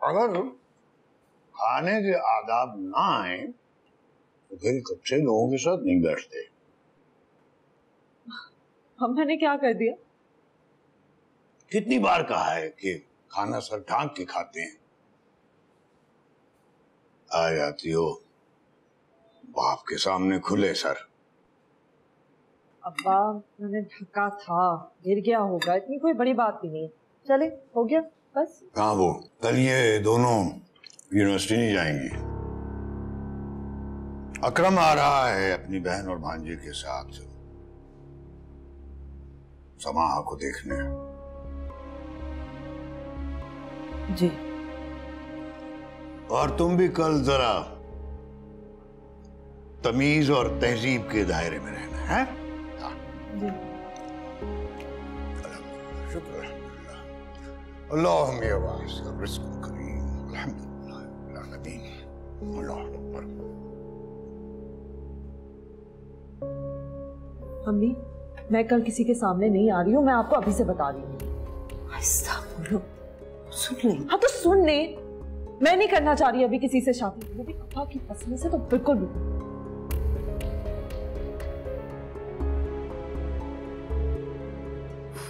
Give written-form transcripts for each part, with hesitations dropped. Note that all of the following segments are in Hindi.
अगर खाने के आदाब ना आए तो फिर कब से लोगों के साथ नहीं बैठते। मैंने क्या कर दिया? कितनी बार कहा है कि खाना सर ढांक के खाते हैं। आ जाती हो बाप के सामने खुले सर। अब्बा मैंने ढका था, गिर गया होगा, इतनी कोई बड़ी बात भी नहीं है। चले, हो गया बस। हाँ, वो कल ये दोनों यूनिवर्सिटी नहीं जाएंगी। अकरम आ रहा है अपनी बहन और भांजे के साथ समाहा को देखने। जी। और तुम भी कल जरा तमीज और तहजीब के दायरे में रहना है। जी। शुक्र अल्लाहुम्मा वासिअ रिज़्क़ुन करीम अल्हम्दुलिल्लाह रब्बिल आलमीन। अल्लाहु अकबर। अम्मी, मैं कल किसी के सामने नहीं आ रही हूँ, मैं आपको अभी से बता रही हूँ। ऐसा बोलो, सुन ले। हाँ तो सुन ले, मैं नहीं करना चाह रही अभी किसी से शादी। वो भी अब्बा की पसंद से तो बिल्कुल भी।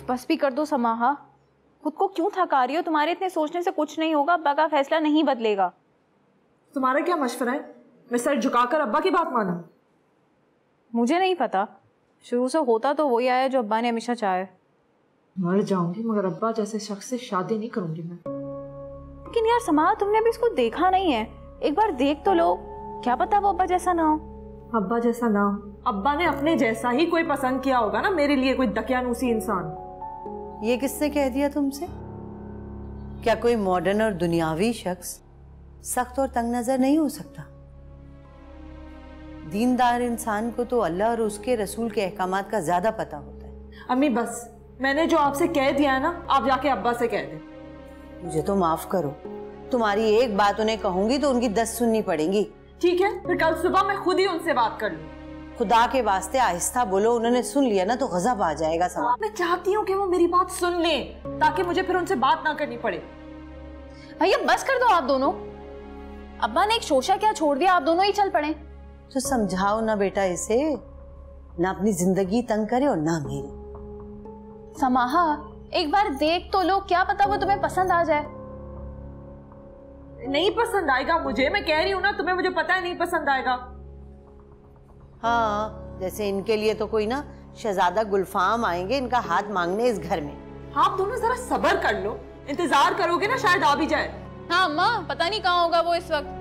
बस भी कर दो समाहा, खुद को क्यों थका रही हो? तुम्हारे इतने सोचने से कुछ नहीं होगा, अब्बा का फैसला नहीं बदलेगा। तुम्हारा क्या मशवरा है? मैं सर झुकाकर अब्बा की बात मानूं? मुझे नहीं पता, शुरू से होता तो वही आया जो अब्बा ने हमेशा चाहे। मर जाऊंगी मगर अब्बा जैसे शख्स से शादी नहीं करूंगी मैं। लेकिन यार समाहा, तुमने अभी इसको देखा नहीं है, एक बार देख तो लो, क्या पता वो अब्बा जैसा ना हो। अब्बा जैसा ना हो? अब्बा ने अपने जैसा ही कोई पसंद किया होगा ना मेरे लिए, कोई दकियानूसी इंसान। ये किसने कह दिया तुमसे? क्या कोई मॉडर्न और दुनियावी शख्स सख्त और तंग नजर नहीं हो सकता? दीनदार इंसान को तो अल्लाह और उसके रसूल के अहकामात का ज्यादा पता होता है। अम्मी बस, मैंने जो आपसे कह दिया है ना, आप जाके अब्बा से कह दें। मुझे तो माफ करो, तुम्हारी एक बात उन्हें कहूंगी तो उनकी 10 सुननी पड़ेंगी। ठीक है, फिर कल सुबह मैं खुद ही उनसे बात कर लूँ। खुदा के वास्ते आहिस्ता बोलो, उन्होंने सुन लिया ना तो गजब आ जाएगा समा। मैं चाहती हूँ कि वो मेरी बात सुन लें ताकि मुझे फिर उनसे बात ना करनी पड़े। भैया बस कर दो आप दोनों, अब्बा ने एक शोशा क्या छोड़ दिया, आप दोनों ही चल पड़े। तो समझाओ ना बेटा इसे, ना अपनी जिंदगी तंग करे और ना मेरी। समाहा एक बार देख तो लो, क्या पता वो तुम्हें पसंद आ जाए। नहीं पसंद आएगा मुझे, मैं कह रही हूँ ना तुम्हें, मुझे पता है नहीं पसंद आएगा। हाँ, जैसे इनके लिए तो कोई ना शहजादा गुलफाम आएंगे इनका हाथ मांगने इस घर में। आप दोनों जरा सब्र कर लो, इंतजार करोगे ना शायद आ भी जाए। हाँ अम्मा, पता नहीं कहाँ होगा वो इस वक्त।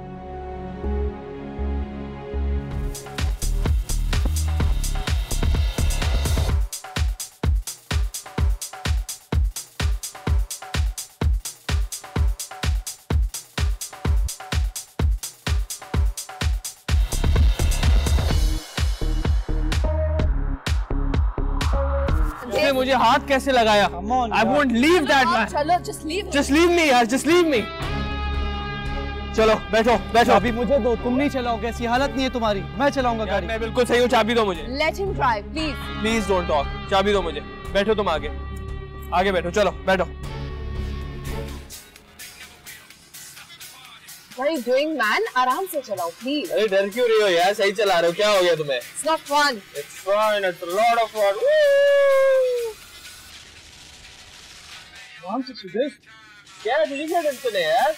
मुझे हाथ कैसे लगाया? I won't leave that man. चलो, just leave me यार, just leave me. चलो बैठो बैठो। चाबी मुझे दो, तुम नहीं चलाओगे, ऐसी हालत नहीं है तुम्हारी, मैं चलाऊंगा गाड़ी। मैं बिल्कुल सही हूँ, चाबी दो मुझे। Let him drive, please. Please don't talk, चाबी दो मुझे। बैठो तुम आगे, आगे बैठो, चलो बैठो। What are you doing, man? आराम से चलाओ, please. अरे डर क्यों रही हो यार, सही चला रहे हो, क्या हो गया तुम्हें? It's not fun. It's fun, it's a lot of fun. आराम से सुदेश, क्या तुझे क्या टेंशन है यार?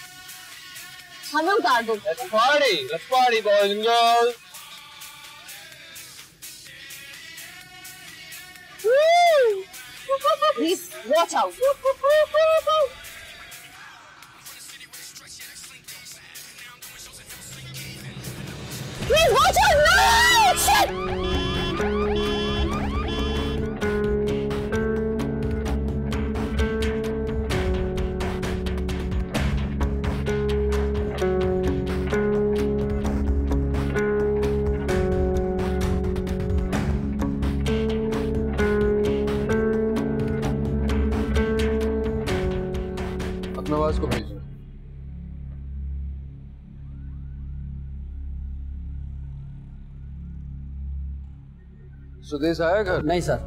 हमें उतार दो। Let's party boys and girls. Please, watch out. Please, watch out! No! Shit! Nawaz को भेजो। सुदेश आया घर? नहीं सर।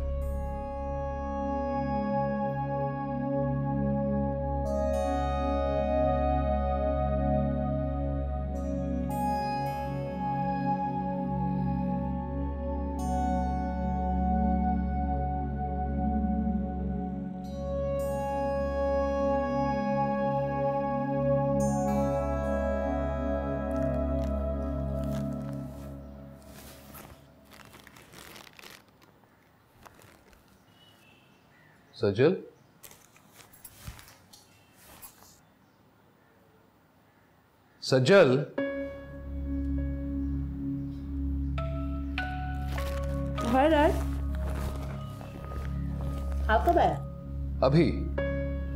सजल, सजल, आप कब आए? अभी।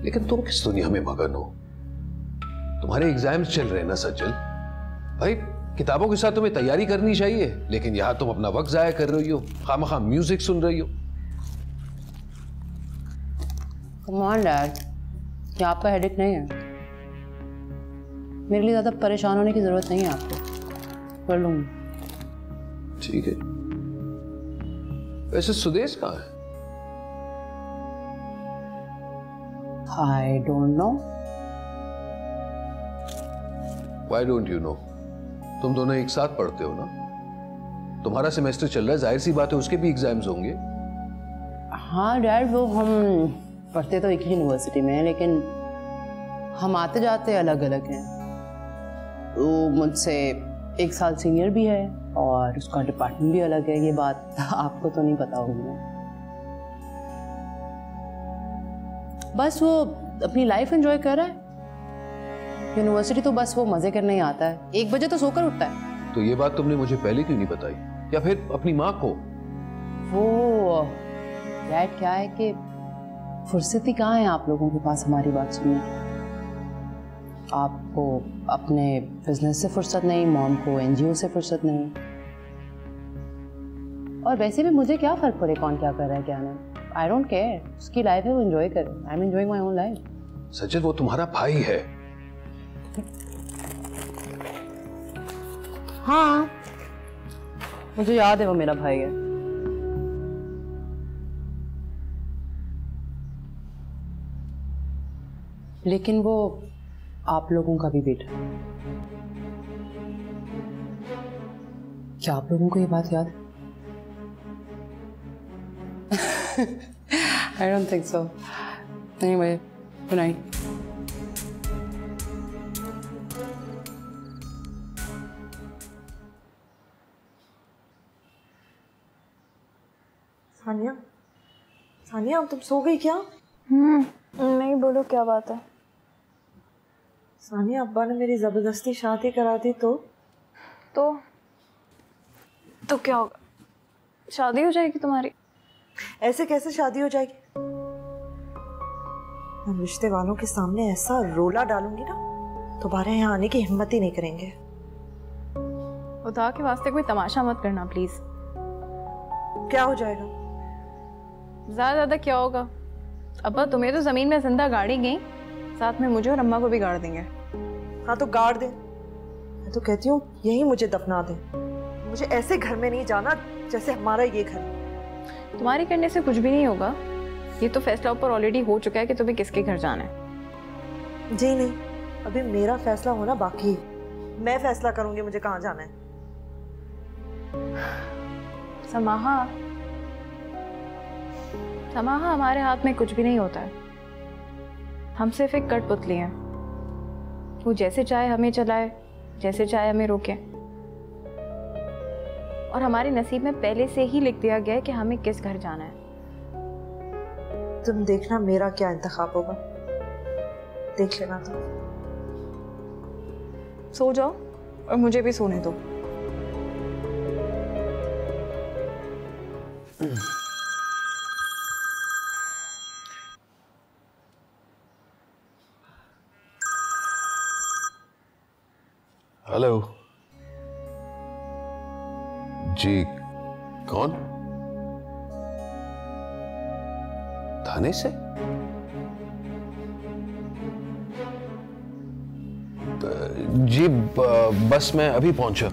लेकिन तुम किस दुनिया में मगन हो? तुम्हारे एग्जाम्स चल रहे हैं ना सज्जल। भाई किताबों के साथ तुम्हें तैयारी करनी चाहिए, लेकिन यहां तुम अपना वक्त जाया कर रही हो, खामखा म्यूजिक सुन रही हो। कम ऑन डैड, क्या आपका हेडेक नहीं है? मेरे लिए ज्यादा परेशान होने की जरूरत नहीं है आपको, कर लूंगी। ठीक है। वैसे सुदेश कहाँ है? I don't know. Why don't you know? तुम दोनों एक साथ पढ़ते हो ना? तुम्हारा सेमेस्टर चल रहा है, जाहिर सी बात है उसके भी एग्जाम्स होंगे। हाँ डैड, वो हम पढ़ते तो एक ही यूनिवर्सिटी में हैं, लेकिन हम आते जाते अलग अलग हैं। वो मुझसे 1 साल सीनियर भी है और उसका डिपार्टमेंट भी अलग है। ये बात आपको तो नहीं पता होगी। बस वो अपनी लाइफ एंजॉय कर रहा है। यूनिवर्सिटी तो बस वो मजे करने ही आता है। 1 बजे तो सोकर उठता है। तो ये बात तुमने मुझे पहले क्यों नहीं बताई, या फिर अपनी माँ को? वो डैड क्या है कि फुर्सत ही कहाँ है आप लोगों के पास हमारी बात सुनने की। आपको अपने बिजनेस से फुर्सत नहीं, मॉम को एनजीओ से फुर्सत नहीं। और वैसे भी मुझे क्या फर्क पड़े कौन क्या कर रहा है क्या नहीं। आई डोंट केयर, उसकी लाइफ है, वो एंजॉय करे। I am enjoying my own life. Sachin, वो तुम्हारा भाई है। हाँ, मुझे याद है वो मेरा भाई है। लेकिन वो आप लोगों का भी बेटा। क्या आप लोगों को ये बात याद है? I don't think so. Anyway, good night. Sania, Sania तुम सो गई क्या? नहीं, बोलो क्या बात है? सानिया, अब्बा ने मेरी जबरदस्ती शादी करा दी तो क्या होगा? शादी हो जाएगी तुम्हारी? ऐसे कैसे शादी हो जाएगी? हम रिश्ते वालों के सामने ऐसा रोला डालूंगी ना, दोबारा यहाँ आने की हिम्मत ही नहीं करेंगे। खुदा के वास्ते कोई तमाशा मत करना प्लीज। क्या हो जाएगा? ज्यादा क्या होगा? अब्बा तुम्हें तो जमीन में जिंदा गाड़ी गई, साथ में मुझे और अम्मा को भी गाड़ देंगे। हाँ तो गाड़ दे। मैं तो कहती हूँ यही मुझे दफना दे। मुझे ऐसे घर में नहीं जाना जैसे हमारा ये घर है। तुम्हारे करने से कुछ भी नहीं होगा। ये तो फैसला ऊपर ऑलरेडी हो चुका है कि तुम्हें किसके घर जाना है। जी नहीं, अभी मेरा फैसला होना बाकी है। मैं फैसला करूंगी मुझे कहाँ जाना है। समाहा, समाहा, हमारे हाथ में कुछ भी नहीं होता है। हम सिर्फ एक कठपुतली हैं। वो जैसे चाहे हमें चलाए, जैसे चाहे हमें रोके। और हमारे नसीब में पहले से ही लिख दिया गया है कि हमें किस घर जाना है। तुम देखना मेरा क्या इंतखाब होगा, देख लेना तुम। सो जाओ और मुझे भी सोने दो। हेलो जी, कौन? थाने से? जी बस मैं अभी पहुंचा।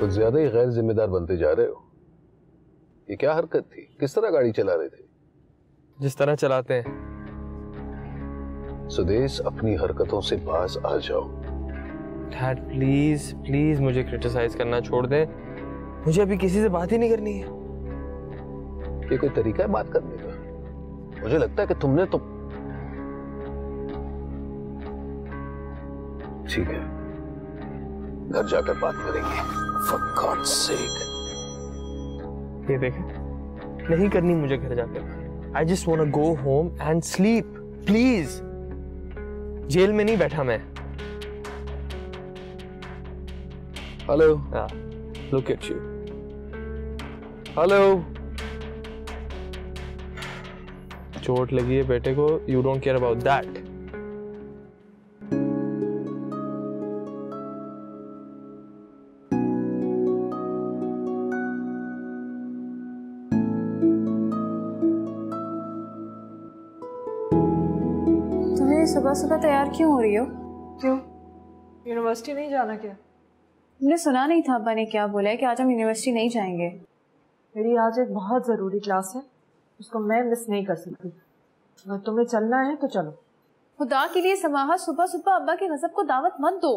कुछ ज्यादा ही गैर जिम्मेदार बनते जा रहे हो। ये क्या हरकत थी? किस तरह गाड़ी चला रहे थे? जिस तरह चलाते हैं। सुदेश, अपनी हरकतों से बाज आ जाओ। डैड प्लीज प्लीज मुझे क्रिटिसाइज करना छोड़ दें। मुझे अभी किसी से बात ही नहीं करनी है। ये कोई तरीका है बात करने का? मुझे लगता है कि तुमने तो ठीक है, घर जाकर बात करेंगे। For God's sake। ये देखें, नहीं करनी मुझे घर जाकर। I just wanna go home and sleep, please। Jail में नहीं बैठा मैं। Hello. Look at you। Hello. चोट लगी है बेटे को। You don't care about that। सुबह सुबह तैयार क्यों हो रही हो? क्यों? यूनिवर्सिटी नहीं जाना क्या? हमने सुना नहीं था अब्बा ने क्या बोला है कि आज हम यूनिवर्सिटी नहीं जाएंगे। मेरी आज एक बहुत ज़रूरी क्लास है, उसको मैं मिस नहीं कर सकती। अगर तुम्हें चलना है तो चलो। खुदा के लिए समाहा, सुबह सुबह अब्बा के गज़ब को दावत मत दो।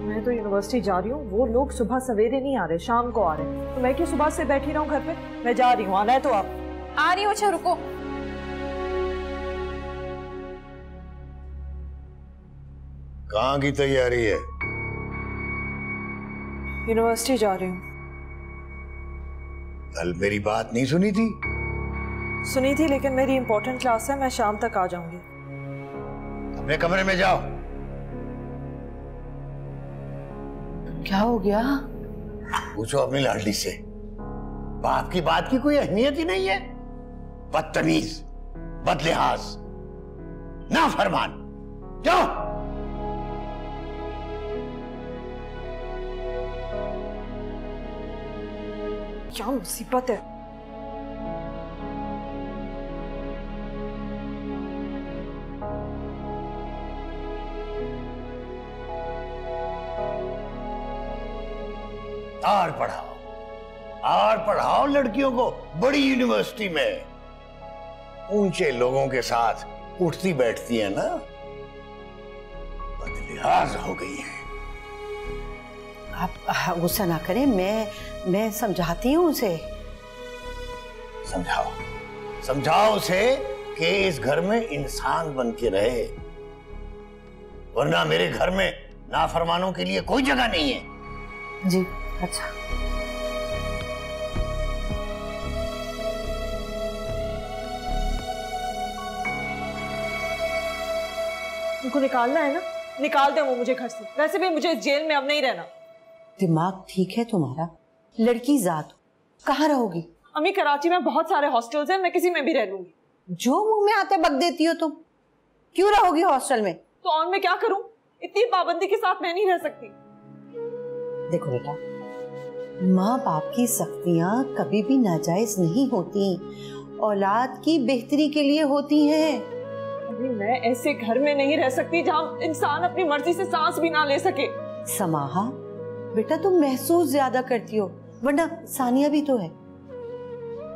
मैं तो यूनिवर्सिटी जा रही हूँ, वो लोग सुबह सवेरे नहीं आ रहे, शाम को आ रहे हैं। तो मैं क्यों सुबह से बैठी रहूँ घर पे? मैं जा रही हूँ, आना है तो आप। आ रही हो? अच्छा रुको। कहाँ की तैयारी है? यूनिवर्सिटी जा रही हूँ। कल मेरी बात नहीं सुनी थी? सुनी थी, लेकिन मेरी इंपॉर्टेंट क्लास है, मैं शाम तक आ जाऊंगी। अपने कमरे में जाओ। क्या हो गया? पूछो अपनी लाडली से। बाप की बात की कोई अहमियत ही नहीं है। बदतमीज, बदलिहाज, नाफरमान। जाओ। क्या मुसीबत है? और पढ़ाओ लड़कियों को बड़ी यूनिवर्सिटी में। ऊंचे लोगों के साथ उठती बैठती है ना, बदलिहाज हो गई है। आप गुस्सा ना करें, मैं समझाती हूँ उसे। समझाओ उसे कि इस घर में इंसान बन के रहे, वरना मेरे घर में नाफरमानों के लिए कोई जगह नहीं है। जी अच्छा। उनको निकालना है ना, निकाल दे वो मुझे घर से। वैसे भी मुझे जेल में अब नहीं रहना। दिमाग ठीक है तुम्हारा? लड़की जात कहाँ रहोगी? अम्मी, कराची में बहुत सारे हॉस्टल्स हैं, मैं किसी में भी रह लूंगी। जो मुंह में आते बक देती हो तुम। क्यों रहोगी हॉस्टल में? तो और मैं क्या करूं? इतनी पाबंदी के साथ मैं नहीं रह सकती। देखो बेटा, माँ बाप की सख्तियां कभी भी नाजायज नहीं होती, औलाद की बेहतरी के लिए होती हैं। अभी मैं ऐसे घर में नहीं रह सकती जहाँ इंसान अपनी मर्जी से सांस भी ना ले सके। समाहा बेटा, तुम महसूस ज्यादा करती हो, वरना सानिया भी तो है।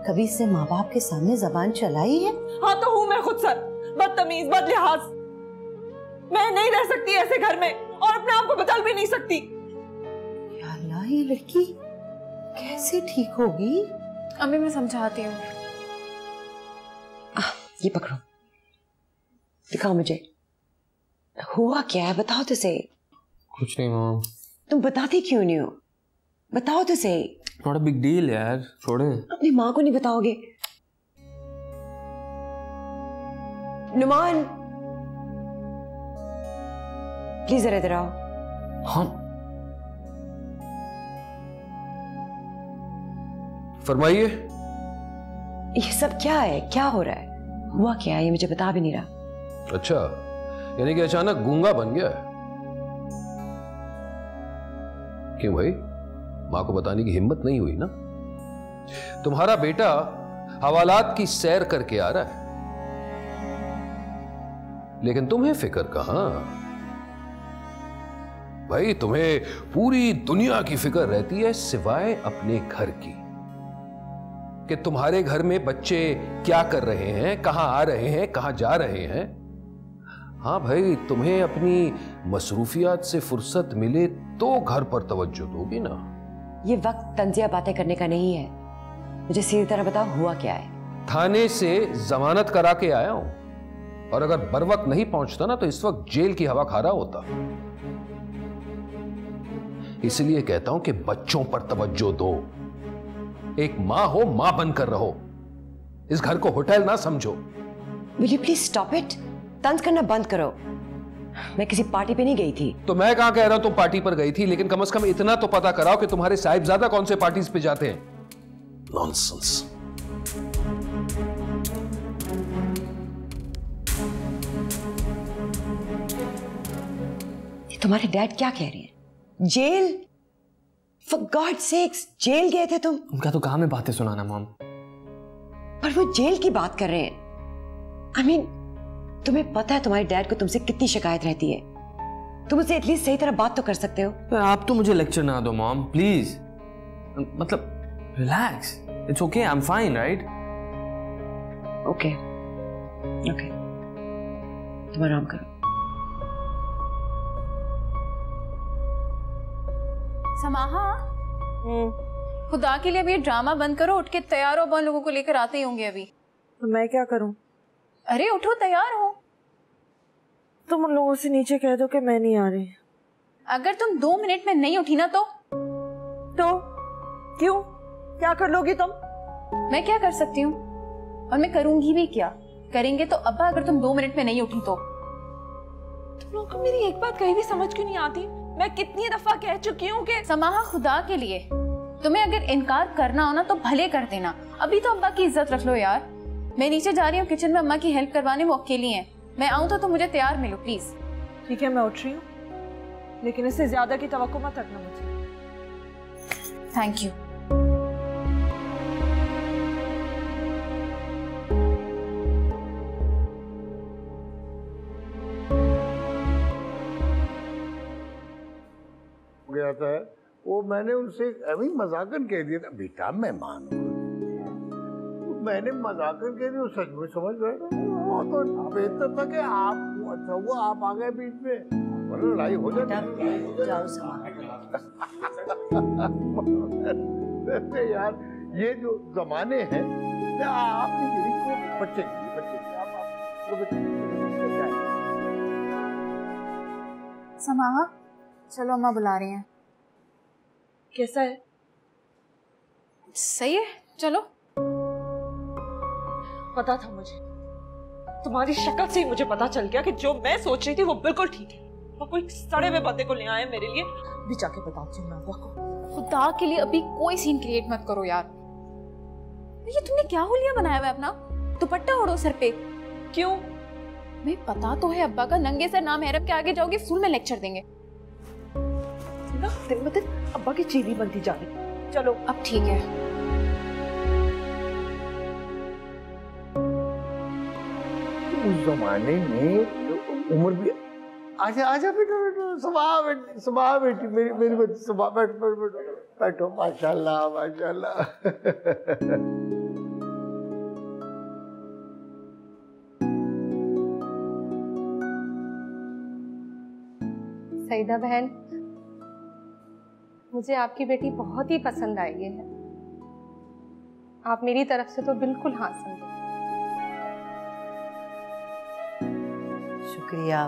कभी इससे माँ बाप के सामने जबान चलाई है? हाँ तो हूँ मैं खुद सर, बदतमीज, बदलिहाज। मैं नहीं रह सकती ऐसे घर में और अपने आप को बदल भी नहीं सकती। या अल्लाह, ये लड़की कैसे ठीक होगी? अम्मी मैं समझाती हूँ। ये पकड़ो, दिखाओ मुझे, हुआ क्या है? बताओ तो सही। कुछ नहीं मॉम। तुम बताती क्यों नहीं हो? बताओ तो सही। नॉट अ बिग डील यार, छोड़े। अपनी माँ को नहीं बताओगे? नुमान प्लीज जरा इधर आओ। हाँ फरमाइए। ये सब क्या है? क्या हो रहा है? हुआ क्या है? ये मुझे बता भी नहीं रहा। अच्छा, यानी कि अचानक गूंगा बन गया है? क्यों भाई, मां को बताने की हिम्मत नहीं हुई ना? तुम्हारा बेटा हवालात की सैर करके आ रहा है, लेकिन तुम्हें फिक्र कहां? भाई तुम्हें पूरी दुनिया की फिक्र रहती है सिवाय अपने घर की, कि तुम्हारे घर में बच्चे क्या कर रहे हैं, कहां आ रहे हैं, कहां जा रहे हैं। हाँ भाई, तुम्हें अपनी मसरूफियात से फुर्सत मिले तो घर पर तवज्जो दोगी ना। ये वक्त तंजिया बातें करने का नहीं है, मुझे सीधी तरह बताओ हुआ क्या है। थाने से जमानत करा के आया हूं, और अगर बर वक्त नहीं पहुंचता ना तो इस वक्त जेल की हवा खा रहा होता। इसलिए कहता हूं कि बच्चों पर तवज्जो दो। एक मां हो, मां बनकर रहो, इस घर को होटल ना समझो। Will you please stop it? तंज करना बंद करो। मैं किसी पार्टी पे नहीं गई थी। तो मैं कहां कह रहा हूं तुम पार्टी पर गई थी, लेकिन कम से कम इतना तो पता कराओ कि तुम्हारे साहिबजादा कौन से पार्टीज पे जाते हैं। नॉनसेंस। तुम्हारे डैड क्या कह रहे हैं? Jail? For God's sake, jail गए थे तुम? उनका तो काम है बातें सुनाना मॉम। पर वो जेल की बात कर रहे हैं। I mean, तुम्हें पता है तुम्हारे डैड को तुमसे कितनी शिकायत रहती है। तुम उसे एटलीस्ट सही तरह बात तो कर सकते हो। आप तो मुझे लेक्चर ना दो मॉम प्लीज। मतलब relax, it's okay, I am fine, right? Okay okay, तुम आराम करो। समाहा, खुदा के लिए अभी ड्रामा बंद करो, उठ के तैयार हो, बहुत लोगों को लेकर आते ही होंगे अभी। तो मैं क्या करूं? अरे उठो, तैयार हो। तुम उन लोगों से नीचे कह दो कि मैं नहीं आ रही। अगर तुम 2 मिनट में नहीं उठी ना तो क्यों? क्या कर लोगी तुम? मैं क्या कर सकती हूँ, और मैं करूंगी भी क्या? करेंगे तो अब्बा, अगर तुम 2 मिनट में नहीं उठी तो। तुम लोगों को मेरी एक बात कहीं भी समझ क्यों नहीं आती? मैं कितनी दफा कह चुकी हूँ कि समाहा, खुदा के लिए तुम्हें अगर इनकार करना हो ना तो भले कर देना। अभी तो अब्बा की इज्जत रख लो यार। मैं नीचे जा रही हूँ किचन में अम्मा की हेल्प करवाने, वो अकेली हैं। मैं आऊँ तो तुम मुझे तैयार मिलो प्लीज। ठीक है, मैं उठ रही हूँ, लेकिन इससे ज्यादा की तवक्को मत रखना मुझे। Thank you. गया था वो, मैंने उनसे अभी मजाकन कह दिया था, बेटा मेहमान हो, मैंने मजाकन कह दिया, सच में समझ गए। वो तो बेहतर था कि आप, अच्छा हुआ आप आ गए बीच में, वरना लड़ाई हो जाती। जाओ यार ये जो जमाने हैं, आप बच्चे समाहा, चलो अम्मा बुला रही हैं। कैसा है? सही है, चलो। पता था मुझे, तुम्हारी शक्ल से ही मुझे पता चल गया कि जो मैं सोच रही थी वो बिल्कुल ठीक है। वो कोई सड़े हुए बंदे को ले आए मेरे लिए। भी जाके बताती हूँ मैं अब्बा को। खुदा के लिए अभी कोई सीन क्रिएट मत करो यार। ये तुमने क्या हुलिया बनाया हुआ है अपना? दुपट्टा ओढ़ो सर पे। क्यों? मैं पता तो है अब्बा का, नंगे सर नाम हैरब के आगे जाओगे स्कूल में लेक्चर देंगे। दिन ब दिन अब्बा की चीनी बनती जा रही। चलो अब ठीक है। उस जमाने में उम्र भी, आजा आजा बेटो बेटो, सुबह बेटी मेरी बच्ची, सुबह बैठो बैठो, माशाल्लाह माशाल्लाह। सईदा बहन, मुझे आपकी बेटी बहुत ही पसंद आई है। आप मेरी तरफ से तो बिल्कुल हाँ समझो। शुक्रिया,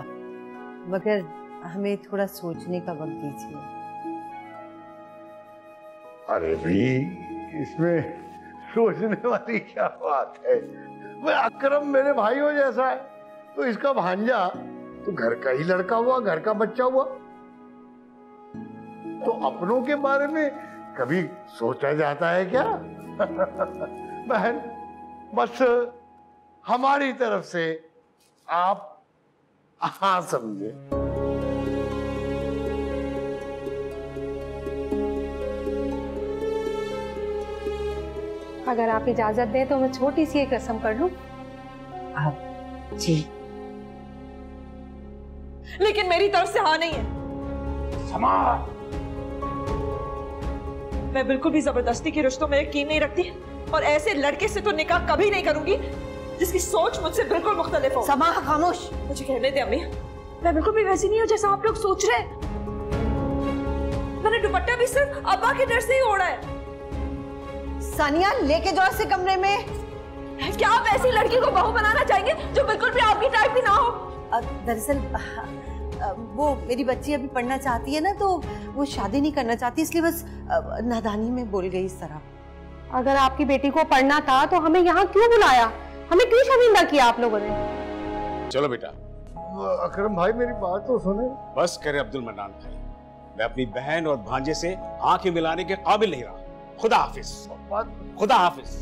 मगर हमें थोड़ा सोचने का वक्त दीजिए। अरे भी इसमें सोचने वाली क्या बात है? वह अकरम मेरे भाइयों जैसा है, तो इसका भांजा तो घर का ही लड़का हुआ, घर का बच्चा हुआ, तो अपनों के बारे में कभी सोचा जाता है क्या? बहन, बस हमारी तरफ से आप हाँ समझे। अगर आप इजाजत दें तो मैं छोटी सी एक रस्म कर लूं। जी, लेकिन मेरी तरफ से हाँ नहीं है। समा, मैं बिल्कुल भी जबरदस्ती के रिश्तों में यकीन नहीं रखती और ऐसे लड़के से तो निकाह कभी नहीं करूंगी जिसकी सोच मुझसे बिल्कुल मुख्तलिफ हो। समा खामोश। मुझे कहने दे अम्मी, मैं बिल्कुल भी वैसी नहीं हूँ जैसा आप लोग सोच रहे हैं। मैंने दुपट्टा भी सिर्फ अब्बा के डर से ही ओढ़ा है। सानिया लेके जाओ इसे कमरे में। क्या आप ऐसी लड़की को बहू बनाना चाहेंगे जो बिल्कुल भी आपकी टाइप भी ना हो? दरअसल वो मेरी बच्ची अभी पढ़ना चाहती है ना, तो वो शादी नहीं करना चाहती, इसलिए बस नादानी में बोल गई इस तरह। अगर आपकी बेटी को पढ़ना था तो हमें यहाँ क्यों बुलाया? हमें क्यों शर्मिंदा किया आप लोगों ने? चलो बेटा। अकरम भाई मेरी बात तो सुने। बस करे अब्दुल मन्नान भाई, मैं अपनी बहन और भांजे से आंखें मिलाने के काबिल नहीं रहा। खुदा हाफिज। खुदा हाफिज।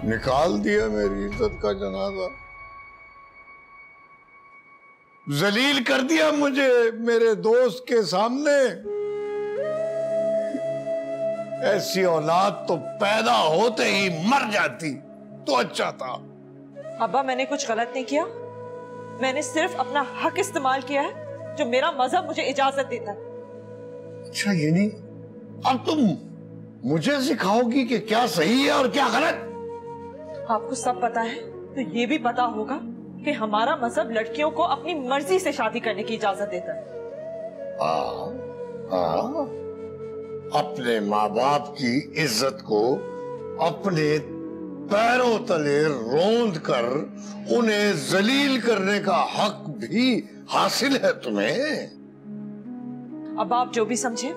निकाल दिया मेरी इज्जत का जनाजा, जलील कर दिया मुझे मेरे दोस्त के सामने। ऐसी औलाद तो पैदा होते ही मर जाती तो अच्छा था। अब्बा मैंने कुछ गलत नहीं किया, मैंने सिर्फ अपना हक इस्तेमाल किया है जो मेरा मजहब मुझे इजाजत देता है। अच्छा ये नहीं, अब तुम मुझे सिखाओगी कि क्या सही है और क्या गलत? आपको सब पता है तो ये भी पता होगा कि हमारा मजहब लड़कियों को अपनी मर्जी से शादी करने की इजाजत देता है। अपने माँ बाप की इज्जत को अपने पैरों तले रोंद कर उन्हें जलील करने का हक भी हासिल है तुम्हें। अब आप जो भी समझे,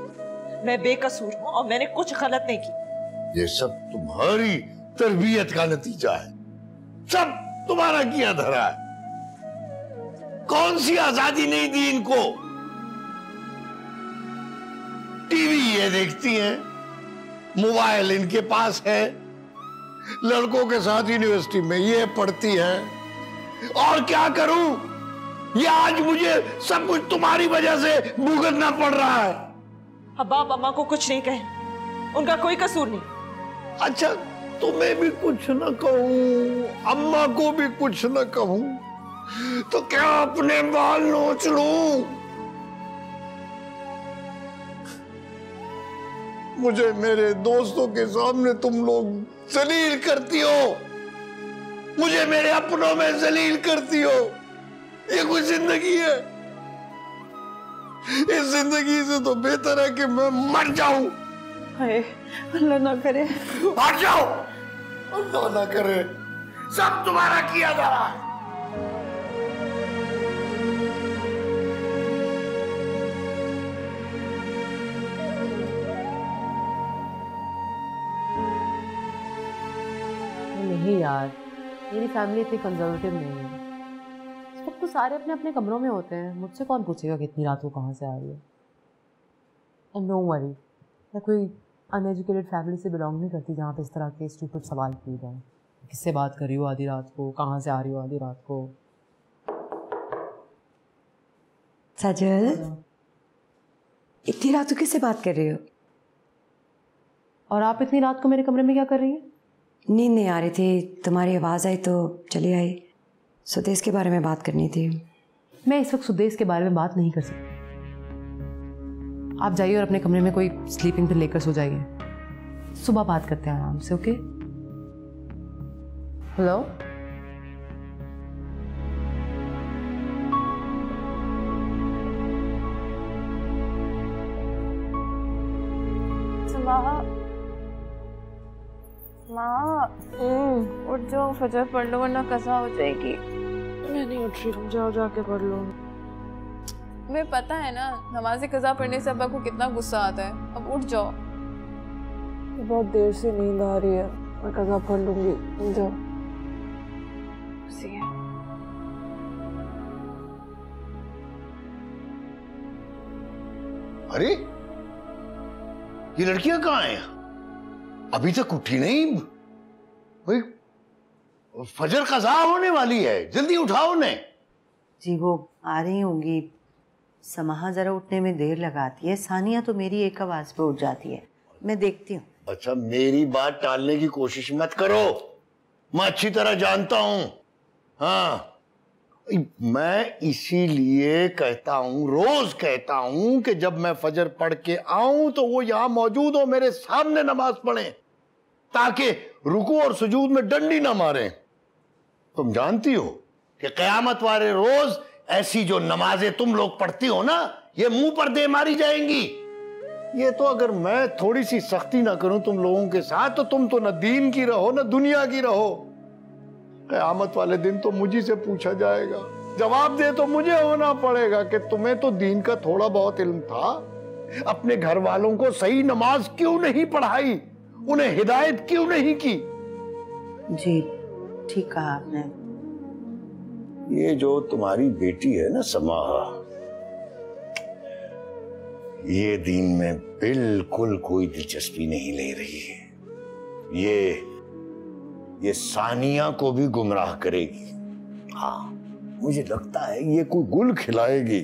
मैं बेकसूर हूँ और मैंने कुछ गलत नहीं की। ये सब तुम्हारी तरबियत का नतीजा है, सब तुम्हारा किया धरा है। कौन सी आजादी नहीं दी इनको? टीवी ये देखती हैं, मोबाइल इनके पास है, लड़कों के साथ यूनिवर्सिटी में ये पढ़ती हैं। और क्या करूं? ये आज मुझे सब कुछ तुम्हारी वजह से भुगतना पड़ रहा है। अब आप अम्मा को कुछ नहीं कहें, उनका कोई कसूर नहीं। अच्छा तुम्हें भी कुछ न कहूं, अम्मा को भी कुछ न कहूं, तो क्या अपने बाल नोच लूं? मुझे मेरे दोस्तों के सामने तुम लोग जलील करती हो, मुझे मेरे अपनों में जलील करती हो। ये कोई जिंदगी है? इस जिंदगी से तो बेहतर है कि मैं मर जाऊं। अल्लाह ना करे। भाग जाओ, अल्लाह ना करे, सब तुम्हारा किया जा रहा है। नहीं यार, मेरी फैमिली इतनी कंजर्वेटिव नहीं है। इस वक्त तो सारे अपने अपने कमरों में होते हैं, मुझसे कौन पूछेगा कितनी रात को कहाँ से आ रही है। एंड नो वरी, मैं कोई अनएजुकेटेड फैमिली से बिलोंग नहीं करती जहाँ पे इस तरह के स्टूपिड सवाल किए जाएं। किससे बात कर रही हो आधी रात को, कहाँ से आ रही हो आधी रात को। सजल, इतनी रात को किससे बात कर रही हो? और आप इतनी रात को मेरे कमरे में क्या कर रही हैं? नींद नहीं आ रही थी, तुम्हारी आवाज़ आई तो चली आई। सुदेश के बारे में बात करनी थी। मैं इस वक्त सुदेश के बारे में बात नहीं कर सकती। आप जाइए और अपने कमरे में कोई स्लीपिंग पिल लेकर सो जाइए, सुबह बात करते हैं आराम से। ओके? हेलो, माँ उठ जाओ, फजर पढ़ लो वरना कज़ा हो जाएगी। मैं नहीं उठ रही हूँ, जाओ जाके पढ़ लो। तुम्हें पता है ना नमाज़े कज़ा पढ़ने से अब्बा को कितना गुस्सा आता है। अब उठ जाओ। बहुत देर से नींद आ रही है, मैं कज़ा पढ़ लूंगी। जाओ। अरे ये लड़कियां कहाँ हैं? अभी तक उठी नहीं भाई, फजर कज़ा होने वाली है, जल्दी उठाओ उन्हें। जी वो आ रही होंगी। समाहा जरा उठने में देर लगाती है, सानिया तो मेरी एक आवाज पे उठ जाती है। मैं देखती हूँ। अच्छा, मेरी बात टालने की कोशिश मत करो, मैं अच्छी तरह जानता हूं। हाँ, मैं इसीलिए कहता हूं, रोज कहता हूं कि जब मैं फजर पढ़ के आऊं तो वो यहां मौजूद हो, मेरे सामने नमाज पढ़े, ताकि रुकू और सुजूद में डंडी ना मारे। तुम जानती हो कि क़यामत वाले रोज ऐसी जो नमाजें तुम लोग पढ़ती हो ना, ये मुंह पर दे मारी जाएंगी। ये तो अगर मैं थोड़ी सी सख्ती ना करूं तुम लोगों के साथ, तो तुम तो न दीन की रहो न दुनिया की रहो। क़यामत वाले दिन तो मुझी से पूछा जाएगा, जवाब दे तो मुझे होना पड़ेगा कि तुम्हें तो दीन का थोड़ा बहुत इल्म था, अपने घर वालों को सही नमाज क्यों नहीं पढ़ाई, उन्हें हिदायत क्यों नहीं की। जी ठीक कहा आपने। ये जो तुम्हारी बेटी है ना समाहा, ये दीन में बिल्कुल कोई दिलचस्पी नहीं ले रही है। ये सानिया को भी गुमराह करेगी। हाँ, मुझे लगता है ये कोई गुल खिलाएगी।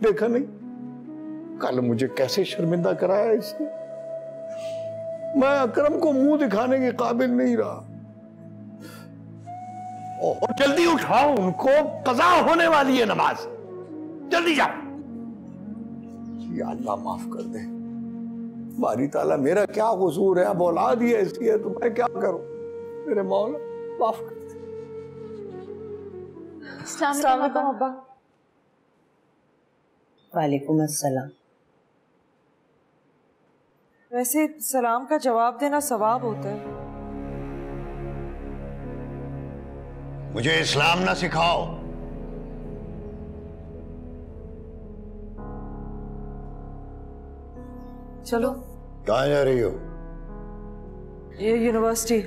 देखा नहीं कल मुझे कैसे शर्मिंदा कराया इसने। मैं अकरम को मुंह दिखाने के काबिल नहीं रहा। और जल्दी उठाओ उनको, कज़ा होने वाली है नमाज, जल्दी जाओ। या अल्लाह माफ कर दे, बारी ताला मेरा क्या कसूर है, अब औलाद ही ऐसी है तो मैं क्या करूं। मेरे मौला माफ कर दे। अस्सलाम वालेकुम अब्बा। वालेकुम अस्सलाम। वैसे सलाम का जवाब देना सवाब होता है। मुझे इस्लाम ना सिखाओ। चलो। कहाँ जा रही हो? ये यूनिवर्सिटी।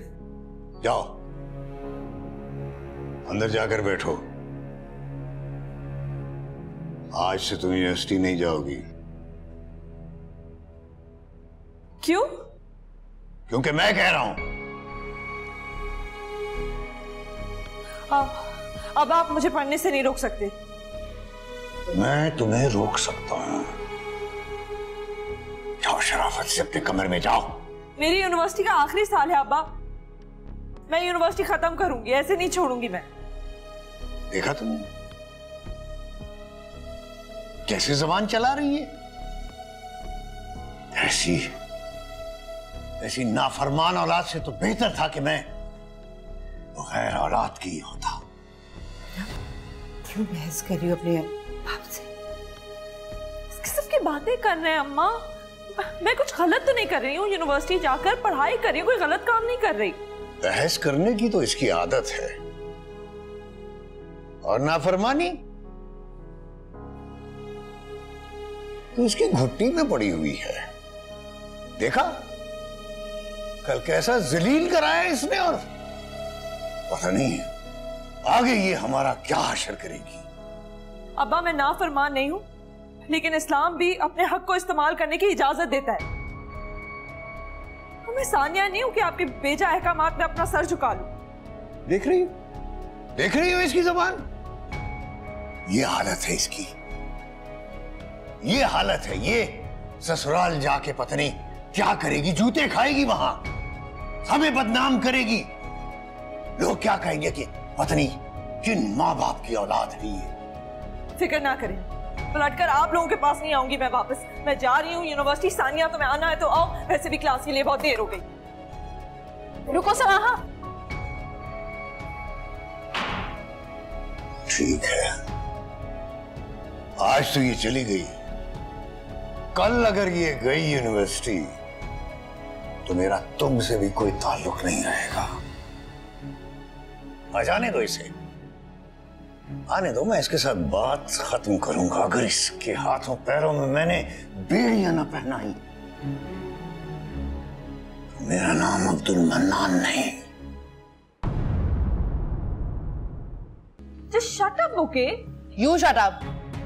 जाओ अंदर जाकर बैठो। आज से तुम यूनिवर्सिटी नहीं जाओगी। क्यों? क्योंकि मैं कह रहा हूं। अब आप मुझे पढ़ने से नहीं रोक सकते। मैं तुम्हें रोक सकता हूं। जाओ शराफत से अपने कमरे में जाओ। मेरी यूनिवर्सिटी का आखिरी साल है अब्बा, मैं यूनिवर्सिटी खत्म करूंगी, ऐसे नहीं छोड़ूंगी मैं। देखा तुमने कैसे जबान चला रही है। ऐसी नाफरमान औलाद से तो बेहतर था कि मैं गैर औलाद की होता। क्यों बहस कर रही हो अपने बाप से? इस किस्म की बातें कर रहे हैं अम्मा। मैं कुछ गलत तो नहीं कर रही हूँ, यूनिवर्सिटी जाकर पढ़ाई कर रही हूँ, कोई गलत काम नहीं कर रही। बहस करने की तो इसकी आदत है, और नाफरमानी तो इसकी घुट्टी में पड़ी हुई है। देखा कल कैसा जलील कराया इसने, और पता नहीं आगे ये हमारा क्या हशर करेगी। अब्बा मैं नाफरमान नहीं हूँ, लेकिन इस्लाम भी अपने हक को इस्तेमाल करने की इजाजत देता है। मैं सानिया नहीं हूं कि आपके बेजा अहकामात में अपना सर झुका लूं। देख रही हो इसकी जबान। ये हालत है इसकी, ये हालत है। ये ससुराल जाके पता नहीं क्या करेगी, जूते खाएगी वहां, हमें बदनाम करेगी। लोग क्या कहेंगे कि पता नहीं किन माँ बाप की औलाद है ये। फिक्र ना करें, पलटकर आप लोगों के पास नहीं आऊंगी मैं वापस। मैं जा रही हूँ यूनिवर्सिटी। सानिया तुम्हें आना है तो आओ, वैसे भी क्लास के लिए बहुत देर हो गई। रुको समाहा। ठीक है, आज तो ये चली गई, कल अगर ये गई यूनिवर्सिटी तो मेरा तुमसे भी कोई ताल्लुक नहीं रहेगा। आ जाने दो इसे, आने दो, मैं इसके साथ बात खत्म करूंगा। अगर इसके हाथों पैरों में मैंने बेड़ियां ना पहनाई तो मेरा नाम अब्दुल मन्नान नहीं। Just shut up, okay? You shut up.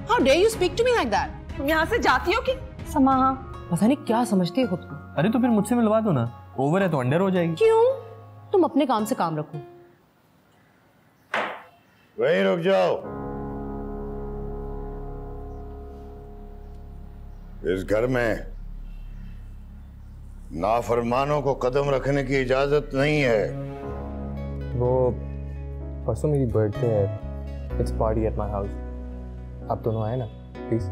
How dare you speak to me like that? तुम यहाँ से जाती हो कि? समाहा। पता नहीं क्या समझती है खुद को। अरे तो फिर मुझसे मिलवा दो ना, ओवर है तो अंडर हो जाएगी। क्यों? तुम अपने काम से काम रखो। वहीं रुक जाओ। इस घर में नाफरमानों को कदम रखने की इजाजत नहीं है। वो परसों मेरी बर्थडे है, it's party at my house. आप दोनों आए ना प्लीज।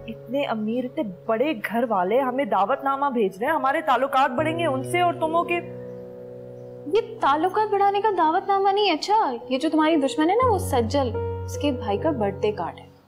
इतने अमीर, इतने बड़े घर वाले हमें दावतनामा भेज रहे हैं, हमारे ताल्लुकात बढ़ेंगे उनसे और तुम हो के। ये ताल्लुकात बढ़ाने का दावतनामा नहीं है। अच्छा, ये जो तुम्हारी दुश्मन है ना वो सज्जल, उसके भाई का बर्थडे कार्ड है।